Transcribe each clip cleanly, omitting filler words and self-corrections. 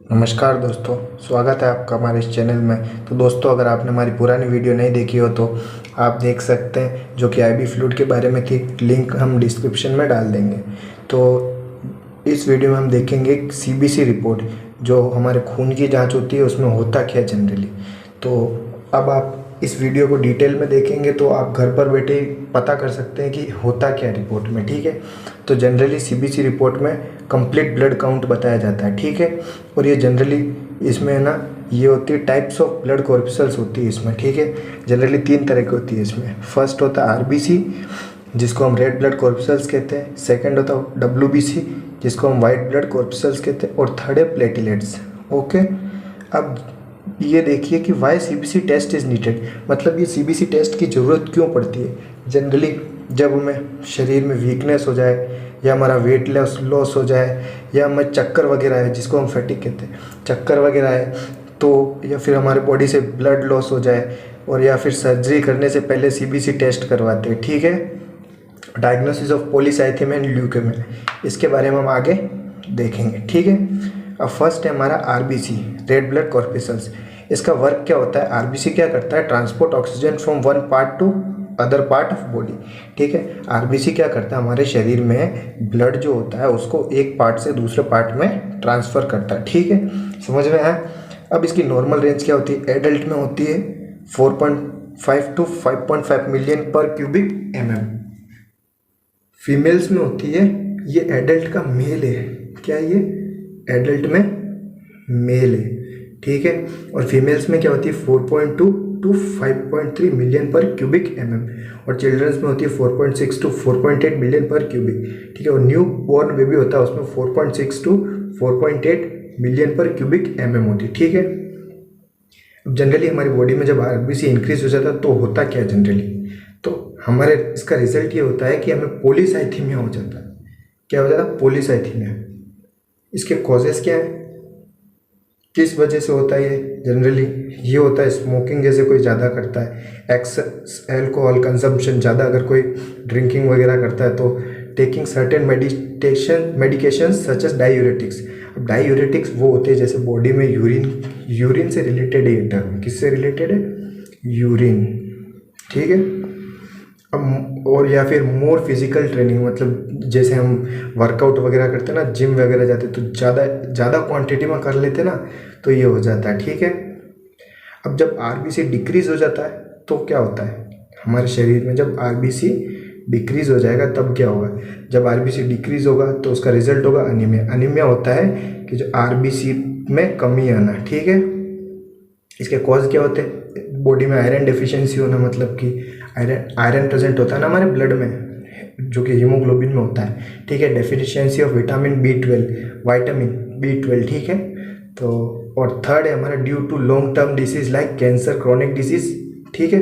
नमस्कार दोस्तों, स्वागत है आपका हमारे इस चैनल में। तो दोस्तों, अगर आपने हमारी पुरानी वीडियो नहीं देखी हो तो आप देख सकते हैं, जो कि आईबी फ्लूइड के बारे में थी। लिंक हम डिस्क्रिप्शन में डाल देंगे। तो इस वीडियो में हम देखेंगे सीबीसी रिपोर्ट, जो हमारे खून की जांच होती है उसमें होता क्या है जनरली। तो अब आप इस वीडियो को डिटेल में देखेंगे तो आप घर पर बैठे ही पता कर सकते हैं कि होता क्या है रिपोर्ट में, ठीक है। तो जनरली सीबीसी रिपोर्ट में कंप्लीट ब्लड काउंट बताया जाता है, ठीक है। और ये जनरली इसमें है ना, ये होती है टाइप्स ऑफ ब्लड कॉर्पसल्स होती है इसमें, ठीक है। जनरली 3 तरह की होती है इसमें। फर्स्ट होता है आरबीसी, जिसको हम रेड ब्लड कॉर्पसल्स कहते हैं। सेकंड होता है डब्ल्यूबीसी, जिसको हम वाइट ब्लड कॉर्पसल्स कहते हैं। और थर्ड है प्लेटलेट्स, ओके। अब ये देखिए कि why CBC test is needed, मतलब ये सीबीसी टेस्ट की ज़रूरत क्यों पड़ती है। जनरली जब हमें शरीर में वीकनेस हो जाए, या हमारा वेट लॉस हो जाए, या हमें चक्कर वगैरह है जिसको हम फैटिक कहते हैं, चक्कर वगैरह है तो, या फिर हमारे बॉडी से ब्लड लॉस हो जाए, और या फिर सर्जरी करने से पहले सीबीसी टेस्ट करवाते हैं, ठीक है। Diagnosis of polycythaemia and leukaemia, इसके बारे में हम आगे देखेंगे, ठीक है। अब फर्स्ट है हमारा आरबीसी, रेड ब्लड कॉर्पसल्स। इसका वर्क क्या होता है? आरबीसी क्या करता है? Transport oxygen from one part two other part of body, ठीक है। आरबीसी क्या करता है? हमारे शरीर में ब्लड जो होता है उसको एक पार्ट से दूसरे पार्ट में ट्रांसफ़र करता है, ठीक है। समझ में आया? अब इसकी नॉर्मल रेंज क्या होती है? एडल्ट में होती है 4.5 टू 5.5 मिलियन पर क्यूबिक mm। फीमेल्स में होती है, ये एडल्ट का मेल है, क्या ये एडल्ट में मेल है, ठीक है। और फीमेल्स में क्या होती है? 4.2 टू 5.3 मिलियन पर क्यूबिक mm। और चिल्ड्रंस में होती है 4.6 टू 4.8 मिलियन पर क्यूबिक, ठीक है। और न्यू बॉर्न बेबी होता है उसमें 4.6 टू 4.8 मिलियन पर क्यूबिक mm होती है, ठीक है। अब जनरली हमारी बॉडी में जब आरबीसी इंक्रीज हो जाता है तो होता क्या है जनरली? तो हमारे इसका रिजल्ट ये होता है कि हमें पॉलीसाइथीमिया हो जाता है। क्या हो जाता है? पॉलीसाइथीमिया। इसके कॉजेस क्या है, किस वजह से होता है ये? जनरली ये होता है स्मोकिंग जैसे कोई ज़्यादा करता है, अल्कोहल कंजम्पशन ज़्यादा अगर कोई ड्रिंकिंग वगैरह करता है, तो taking certain medication such as diuretics. अब डायूरेटिक्स वो होते हैं जैसे बॉडी में यूरिन से रिलेटेड है ये टर्म। किससे रिलेटेड है? यूरिन, ठीक है। अब और या फिर मोर फिजिकल ट्रेनिंग, मतलब जैसे हम वर्कआउट वगैरह करते हैं ना, जिम वगैरह जाते तो ज़्यादा क्वांटिटी में कर लेते ना, तो ये हो जाता है, ठीक है। अब जब आरबीसी डिक्रीज हो जाता है तो क्या होता है हमारे शरीर में? जब आरबीसी डिक्रीज हो जाएगा तब क्या होगा? जब आरबीसी डिक्रीज होगा तो उसका रिजल्ट होगा अनीमिया। अनीमिया होता है कि जो आरबीसी में कमी आना, ठीक है। इसके कॉज क्या होते हैं? बॉडी में आयरन डेफिशिएंसी होना, मतलब कि आयरन प्रेजेंट होता है ना हमारे ब्लड में, जो कि हीमोग्लोबिन में होता है, ठीक है। Deficiency of vitamin B twelve, ठीक है। तो और थर्ड है हमारा due to long term disease like cancer, chronic disease, ठीक है।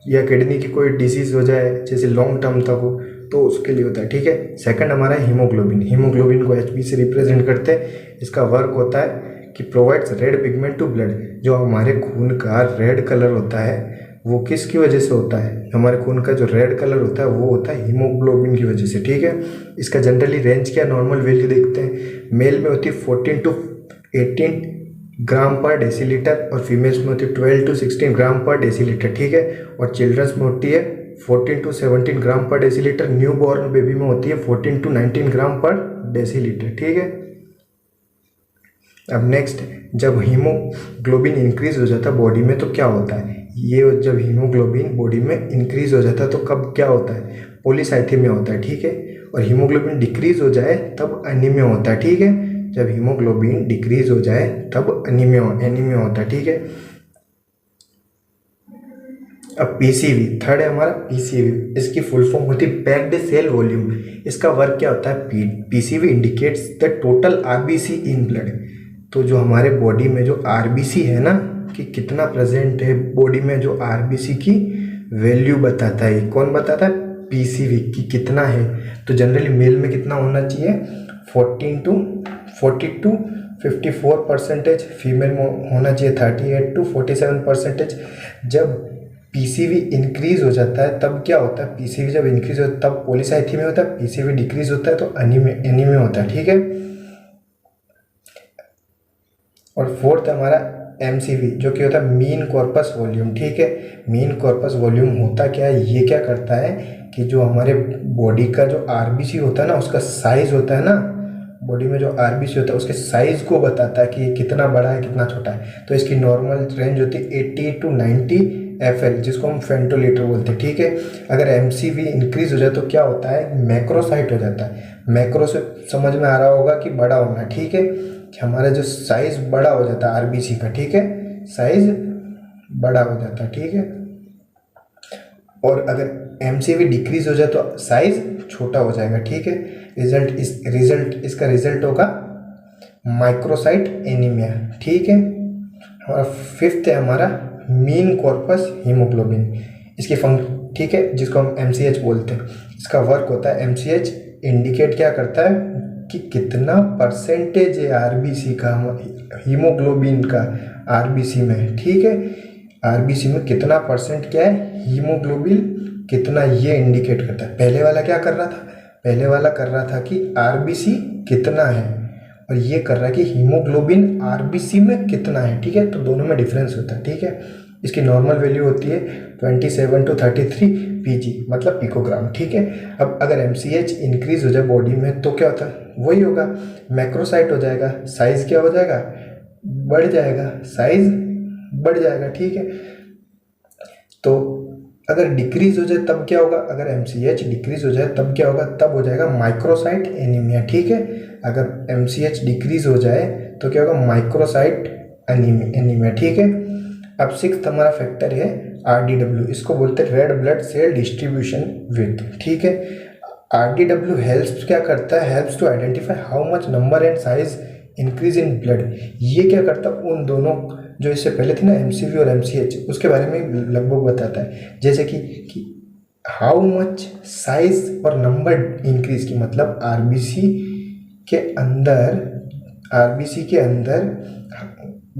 या किडनी की कोई डिसीज हो जाए जैसे लॉन्ग टर्म तक हो, तो उसके लिए होता है, ठीक है। सेकंड हमारा हीमोग्लोबिन को एचबी से रिप्रेजेंट करते हैं। इसका वर्क होता है कि provides red pigment to blood. जो हमारे खून का रेड कलर होता है वो किसकी वजह से होता है? हमारे खून का जो रेड कलर होता है वो होता है हीमोग्लोबिन की वजह से, ठीक है। इसका जनरली रेंज क्या, नॉर्मल वैल्यू देखते हैं। मेल में होती है 14 टू 18 ग्राम पर डेसीलीटर, और फीमेल्स में होती है 12 टू 16 ग्राम पर डेसीलीटर, ठीक है। और चिल्ड्रंस में होती है 14 टू 17 ग्राम पर डेसीलीटर। न्यू बॉर्न बेबी में होती है 14 टू 19 ग्राम पर डेसीलीटर, ठीक है। अब नेक्स्ट, जब हीमोग्लोबिन इंक्रीज हो जाता है बॉडी में तो क्या होता है? ये जब हीमोग्लोबिन बॉडी में इंक्रीज हो जाता है तो कब क्या होता है? पॉलीसाइथेमिया होता है, ठीक है। और हीमोग्लोबिन डिक्रीज हो जाए तब एनीमिया होता है, ठीक है। जब हीमोग्लोबिन डिक्रीज हो जाए तब एनीमिया होता है, ठीक है। अब पीसीवी, थर्ड है हमारा पीसीवी। इसकी फुल फॉर्म होती है पैक्ड सेल वॉल्यूम। इसका वर्क क्या होता है? PCV indicates the total RBC in blood. तो जो हमारे बॉडी में जो आरबीसी है ना, कि कितना प्रेजेंट है बॉडी में, जो आरबीसी की वैल्यू बताता है। कौन बताता है? पीसीवी की कितना है। तो जनरली मेल में कितना होना चाहिए? 40 टू 54%। फीमेल में होना चाहिए 38 टू 47%। जब पीसीवी इंक्रीज हो जाता है तब क्या होता है? पीसीवी जब इंक्रीज होता है तब पॉलीसाइथेमिया होता है, पीसीवी डिक्रीज होता है तो एनीमिया होता है, ठीक है। और फोर्थ है हमारा MCV जो कि होता है मीन कॉर्पस वॉल्यूम। ठीक है, मीन कॉर्पस वॉल्यूम होता क्या है, ये क्या करता है कि जो हमारे बॉडी का जो RBC होता है ना, उसका साइज होता है ना, बॉडी में जो RBC होता है उसके साइज को बताता है कि कितना बड़ा है कितना छोटा है। तो इसकी नॉर्मल रेंज होती है 80 to 90 FL, जिसको हम फेंटोलीटर बोलते हैं। ठीक है, अगर MCV इंक्रीज हो जाए तो क्या होता है, मैक्रोसाइट हो जाता है। मैक्रो से समझ में आ रहा होगा कि बड़ा होना। ठीक है, कि हमारा जो साइज बड़ा हो जाता है RBC का। ठीक है, साइज बड़ा हो जाता है। ठीक है, और अगर MCV डिक्रीज हो जाए तो साइज छोटा हो जाएगा। ठीक है, इसका रिजल्ट होगा माइक्रोसाइट एनीमिया। ठीक है, हमारा फिफ्थ है हमारा मीन कॉर्पस हीमोग्लोबिन। इसकी ठीक है, जिसको हम MCH बोलते हैं। इसका वर्क होता है, MCH इंडिकेट क्या करता है कि कितना परसेंटेज है RBC का, हीमोग्लोबिन का RBC में। ठीक है, RBC में कितना परसेंट क्या है, हीमोग्लोबिन कितना, ये इंडिकेट करता है। पहले वाला क्या कर रहा था, पहले वाला कर रहा था कि RBC कितना है, और ये कर रहा है कि हीमोग्लोबिन RBC में कितना है। ठीक है, तो दोनों में डिफरेंस होता है। ठीक है, इसकी नॉर्मल वैल्यू होती है 27 to 33 PG, मतलब पिकोग्राम। ठीक है, अब अगर MCH इंक्रीज हो जाए बॉडी में तो क्या होता है, वही होगा, मैक्रोसाइट हो जाएगा, साइज क्या हो जाएगा, बढ़ जाएगा, साइज बढ़ जाएगा। ठीक है, तो अगर डिक्रीज हो जाए तब क्या होगा, अगर MCH डिक्रीज हो जाए तब क्या होगा, तब हो जाएगा माइक्रोसाइट एनीमिया। ठीक है, अगर MCH डिक्रीज हो जाए तो क्या होगा, माइक्रोसाइट एनीमिया। ठीक है, अब सिक्स्थ हमारा फैक्टर है RDW, इसको बोलते हैं red blood cell distribution width. ठीक है, RDW हेल्प्स क्या करता है, helps to identify how much number and size increase in blood. ये क्या करता है, उन दोनों जो इससे पहले थी ना MCV और MCH, उसके बारे में लगभग बताता है। जैसे कि हाउ मच साइज और नंबर इंक्रीज की, मतलब RBC के अंदर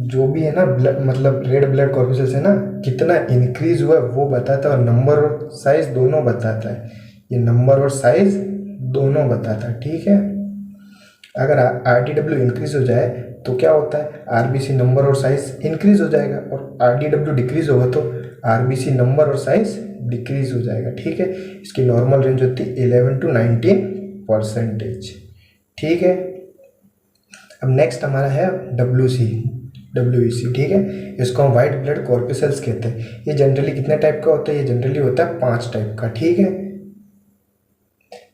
जो भी है ना ब्लड, मतलब रेड ब्लड कॉर्पसेल्स है ना, कितना इंक्रीज हुआ है वो बताता है, और नंबर और साइज दोनों बताता है। ये नंबर और साइज दोनों बताता है। ठीक है, अगर RDW इंक्रीज हो जाए तो क्या होता है, RBC नंबर और साइज इंक्रीज हो जाएगा, और RDW डिक्रीज होगा तो RBC नंबर और साइज डिक्रीज हो जाएगा। ठीक है, इसकी नॉर्मल रेंज होती है 11 to 19%। ठीक है, अब नेक्स्ट हमारा है WEC। ठीक है, इसको हम वाइट ब्लड कॉर्पसेल्स कहते हैं। ये जनरली कितने टाइप का होता है, ये जनरली होता है 5 टाइप का। ठीक है,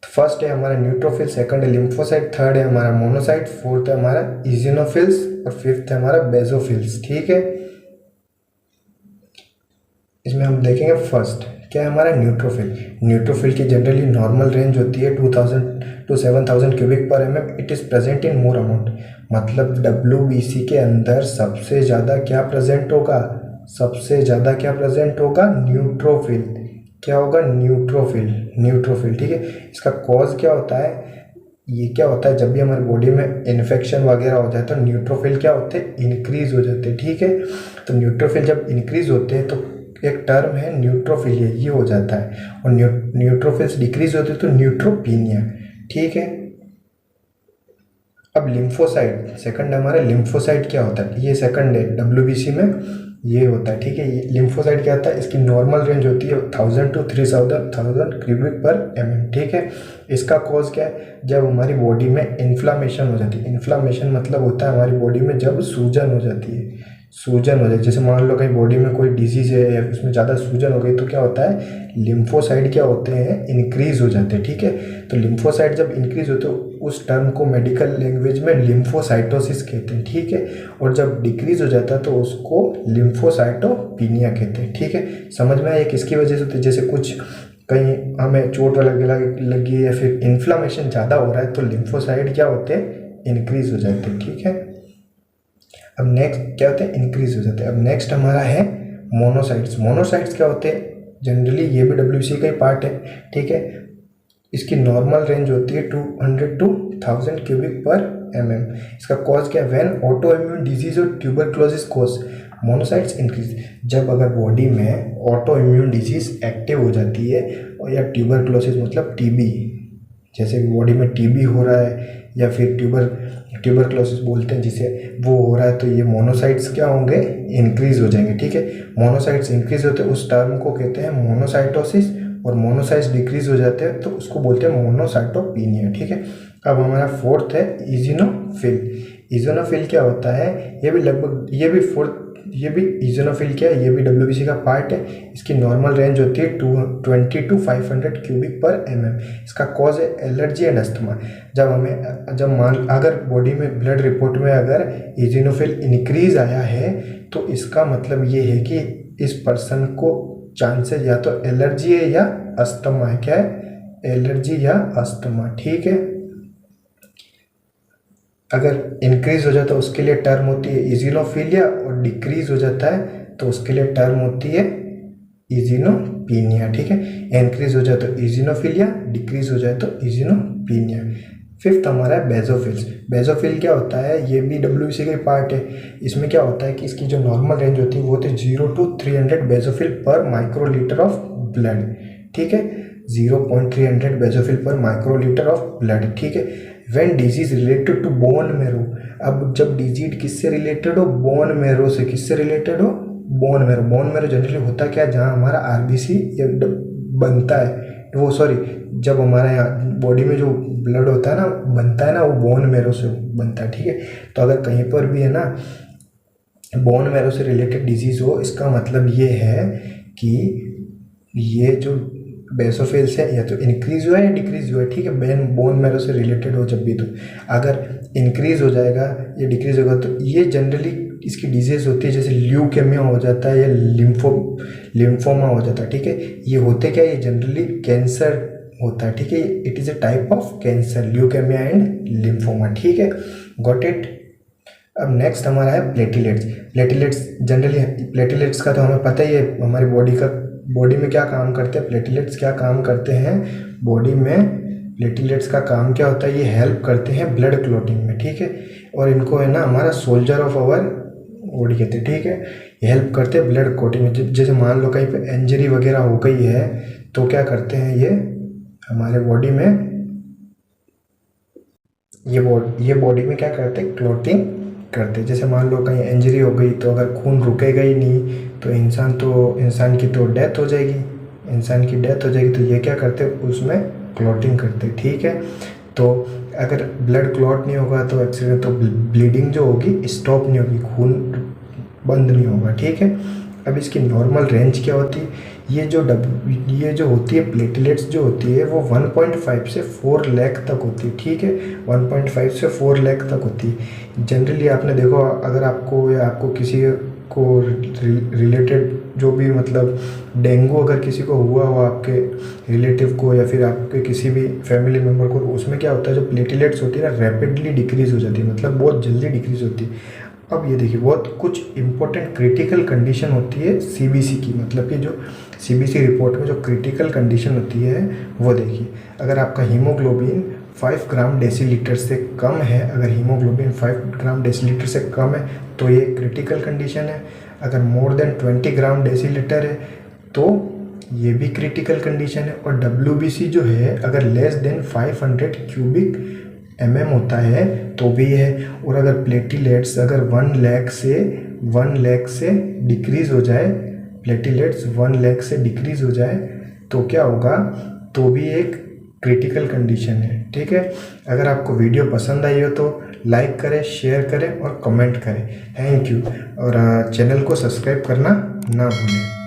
फर्स्ट है हमारा न्यूट्रोफिल, सेकंड है लिम्फोसाइट, थर्ड है हमारा मोनोसाइट, फोर्थ है हमारा इजिनोफिल्स, और फिफ्थ है हमारा बेसोफिल्स। ठीक है, इसमें हम देखेंगे फर्स्ट क्या है हमारा न्यूट्रोफिल। न्यूट्रोफिल की जनरली नॉर्मल रेंज होती है 2000 to 7000 क्यूबिक पर mm। It is present in more amount, मतलब WBC के अंदर सबसे ज़्यादा क्या प्रेजेंट होगा, सबसे ज़्यादा क्या प्रेजेंट होगा, न्यूट्रोफिल। क्या होगा, न्यूट्रोफिल। ठीक है, इसका कॉज क्या होता है, ये क्या होता है, जब भी हमारी बॉडी में इन्फेक्शन वगैरह हो जाए तो न्यूट्रोफिल क्या होते हैं, इंक्रीज हो जाते हैं। ठीक है, तो न्यूट्रोफिल जब इंक्रीज होते हैं तो एक टर्म है न्यूट्रोफिलिया, ये हो जाता है, और न्यूट्रोफिल्स डिक्रीज होते हैं तो न्यूट्रोपीनिया। ठीक है, अब लिम्फोसाइट, सेकंड हमारा लिम्फोसाइट क्या होता है, ये सेकंड है WBC में ये होता है। ठीक है, ये लिम्फोसाइट क्या होता है, इसकी नॉर्मल रेंज होती है 1000 to 3000 क्यूबिक पर mm। ठीक है, इसका कॉज क्या है, जब हमारी बॉडी में इन्फ्लामेशन हो जाती है। इन्फ्लामेशन मतलब होता है हमारी बॉडी में जब सूजन हो जाती है, सूजन हो जाए, जैसे मान लो कहीं बॉडी में कोई डिजीज़ है या उसमें ज़्यादा सूजन हो गई तो क्या होता है, लिम्फोसाइट क्या होते हैं, इंक्रीज हो जाते हैं। ठीक है, तो लिम्फोसाइट जब इंक्रीज होते हैं उस टर्म को मेडिकल लैंग्वेज में लिम्फोसाइटोसिस कहते हैं। ठीक है, और जब डिक्रीज हो जाता है तो उसको लिम्फोसाइटोपीनिया कहते हैं। ठीक है, समझ में आया किसकी वजह से होती है, जैसे कुछ कहीं हमें चोट लगी है या फिर इन्फ्लामेशन ज़्यादा हो रहा है तो लिम्फोसाइट क्या होते हैं, इंक्रीज हो जाते हैं। ठीक है, अब नेक्स्ट क्या होते हैं, इंक्रीज हो जाते हैं। अब नेक्स्ट हमारा है मोनोसाइट्स। मोनोसाइट्स क्या होते हैं, जनरली ये भी WBC का ही पार्ट है। ठीक है, इसकी नॉर्मल रेंज होती है 200 to 1000 क्यूबिक पर mm। इसका कॉज क्या है, व्हेन ऑटो इम्यून डिजीज और ट्यूबरक्लोसिस कॉज मोनोसाइट्स इंक्रीज। जब अगर बॉडी में ऑटो इम्यून डिजीज एक्टिव हो जाती है, और या ट्यूबरक्लोसिस मतलब TB, जैसे बॉडी में TB हो रहा है या फिर ट्यूबरक्लोसिस बोलते हैं जिसे, वो हो रहा है, तो ये मोनोसाइट्स क्या होंगे, इंक्रीज हो जाएंगे। ठीक है, मोनोसाइट्स इंक्रीज होते हैं उस टर्म को कहते हैं मोनोसाइटोसिस, और मोनोसाइट्स डिक्रीज हो जाते हैं तो उसको बोलते हैं मोनोसाइटोपिनिया। ठीक है, अब हमारा फोर्थ है इजिनोफिल। इजिनोफिल क्या होता है, ये भी लगभग ये भी इजिनोफिल क्या है, ये भी WBC का पार्ट है। इसकी नॉर्मल रेंज होती है 220 to 500 क्यूबिक पर mm। इसका कॉज है एलर्जी एंड अस्थमा। अगर बॉडी में ब्लड रिपोर्ट में अगर इजिनोफिल इंक्रीज आया है तो इसका मतलब ये है कि इस पर्सन को चांसेस या तो एलर्जी है या अस्थमा है। क्या है, एलर्जी या अस्थमा। ठीक है, अगर इंक्रीज हो जाता है उसके लिए टर्म होती है इजिनोफिलिया, और डिक्रीज हो जाता है तो उसके लिए टर्म होती है इजिनोपीनिया। ठीक है, इंक्रीज हो जाए तो इजिनोफिलिया, डिक्रीज हो जाए तो इजिनोपीनिया। फिफ्थ हमारा है बेजोफिल्स। बेजोफिल क्या होता है, ये भी WBC का पार्ट है। इसमें क्या होता है कि इसकी जो नॉर्मल रेंज होती है वो होती है 0 to 300 बेजोफिल पर माइक्रोलीटर ऑफ ब्लड। ठीक है, 0.300 बेजोफिल पर माइक्रोलीटर ऑफ ब्लड। ठीक है, when disease related to bone marrow. अब जब डिजीज किससे रिलेटेड हो, बोन मेरो से। किससे रिलेटेड हो, bone marrow. Bone marrow generally होता क्या है, जहाँ हमारा RBC बनता है, वो सॉरी जब हमारा यहाँ बॉडी में जो ब्लड होता है ना, बनता है ना, वो बोन मेरो से बनता है। ठीक है, तो अगर कहीं पर भी है ना बोन मेरो से रिलेटेड डिजीज हो, इसका मतलब ये है कि ये जो बेसोफिल्स है या तो इंक्रीज हुआ है या डिक्रीज हुआ है। ठीक है, बोन मेरो से रिलेटेड हो जब भी, तो अगर इंक्रीज हो जाएगा या डिक्रीज होगा तो ये जनरली इसकी डिजीज होती है, जैसे ल्यूकेमिया हो जाता है या लिम्फोमा हो जाता है। ठीक है, ये होते क्या, ये जनरली कैंसर होता है। ठीक है, it is a type of cancer, leukaemia and lymphoma. ठीक है, गॉट इट। अब नेक्स्ट हमारा है प्लेटिलेट्स। प्लेटिलेट्स का तो हमें पता ही है, हमारी बॉडी में क्या काम करते हैं प्लेटिलेट्स, क्या काम करते हैं बॉडी में। प्लेटिलेट्स का काम क्या होता है, ये हेल्प करते हैं ब्लड क्लॉटिंग में। ठीक है, और इनको है ना हमारा सोल्जर ऑफ आवर बॉडी कहते हैं। ठीक है, ये हेल्प करते हैं ब्लड क्लॉटिंग में। जैसे मान लो कहीं पे इंजरी वगैरह हो गई है तो क्या करते हैं, ये हमारे बॉडी में ये बॉडी में क्या करते हैं, क्लॉटिंग करते हैं। जैसे मान लो कहीं इंजरी हो गई तो अगर खून रुकेगा ही नहीं तो इंसान की तो डेथ हो जाएगी। तो ये क्या करते हैं, उसमें क्लॉटिंग करते हैं। ठीक है, तो अगर ब्लड क्लॉट नहीं होगा तो एक्सीडेंट, तो ब्लीडिंग जो होगी स्टॉप नहीं होगी, खून बंद नहीं होगा। ठीक है, अब इसकी नॉर्मल रेंज क्या होती है, ये जो होती है प्लेटलेट्स जो होती है वो 1.5 से 4 लाख तक होती है। ठीक है, 1.5 से 4 लाख तक होती है जनरली। आपने देखो, अगर आपको या आपको किसी को रिलेटेड जो भी मतलब डेंगू अगर किसी को हुआ हो, आपके रिलेटिव को या फिर आपके किसी भी फैमिली मेम्बर को, उसमें क्या होता है जो प्लेटलेट्स होती है ना रैपिडली डिक्रीज हो जाती है, मतलब बहुत जल्दी डिक्रीज होती है। अब ये देखिए, बहुत कुछ इंपॉर्टेंट क्रिटिकल कंडीशन होती है CBC की, मतलब कि जो CBC रिपोर्ट में जो क्रिटिकल कंडीशन होती है वो देखिए। अगर आपका हीमोग्लोबिन 5 ग्राम डेसीलीटर से कम है, अगर हीमोग्लोबिन 5 ग्राम डेसीलीटर से कम है तो ये क्रिटिकल कंडीशन है। अगर मोर देन 20 ग्राम डेसीलीटर है तो ये भी क्रिटिकल कंडीशन है। और WBC जो है अगर लेस देन 500 क्यूबिक mm होता है तो भी है। और अगर प्लेटिलेट्स अगर 1 लाख से डिक्रीज हो जाए, प्लेटिलेट्स 1 लाख से डिक्रीज हो जाए तो क्या होगा, तो भी एक क्रिटिकल कंडीशन है। ठीक है, अगर आपको वीडियो पसंद आई हो तो लाइक करें, शेयर करें और कमेंट करें। थैंक यू, और चैनल को सब्सक्राइब करना ना भूलें।